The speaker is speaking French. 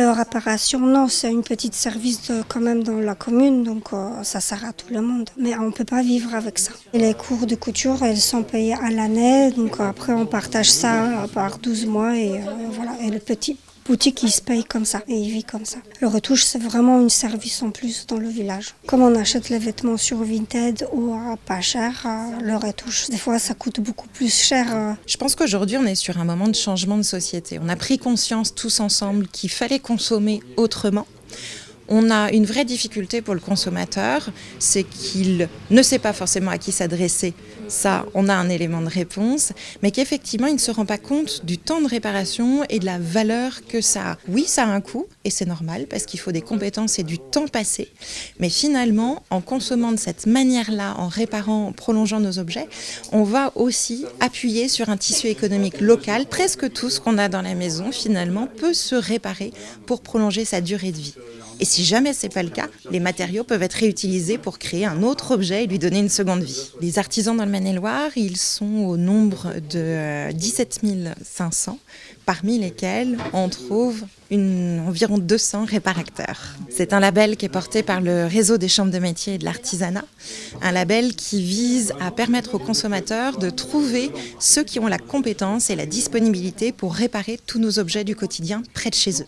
La réparation, non, c'est une petite service quand même dans la commune, donc ça sert à tout le monde. Mais on ne peut pas vivre avec ça. Et les cours de couture, elles sont payées à l'année, donc après on partage ça par 12 mois et voilà. Et le petit boutique, il se paye comme ça et il vit comme ça. Le retouche, c'est vraiment un service en plus dans le village. Comme on achète les vêtements sur Vinted ou à pas cher, le retouche, des fois ça coûte beaucoup plus cher. Je pense qu'aujourd'hui, on est sur un moment de changement de société. On a pris conscience tous ensemble qu'il fallait consommer autrement. On a une vraie difficulté pour le consommateur, c'est qu'il ne sait pas forcément à qui s'adresser. Ça, on a un élément de réponse, mais qu'effectivement, il ne se rend pas compte du temps de réparation et de la valeur que ça a. Oui, ça a un coût, et c'est normal, parce qu'il faut des compétences et du temps passé. Mais finalement, en consommant de cette manière-là, en réparant, en prolongeant nos objets, on va aussi appuyer sur un tissu économique local. Presque tout ce qu'on a dans la maison, finalement, peut se réparer pour prolonger sa durée de vie. Et si jamais ce n'est pas le cas, les matériaux peuvent être réutilisés pour créer un autre objet et lui donner une seconde vie. Les artisans dans le Maine-et-Loire, ils sont au nombre de 17 500, parmi lesquels on trouve environ 200 réparateurs. C'est un label qui est porté par le réseau des chambres de métiers et de l'artisanat, un label qui vise à permettre aux consommateurs de trouver ceux qui ont la compétence et la disponibilité pour réparer tous nos objets du quotidien près de chez eux.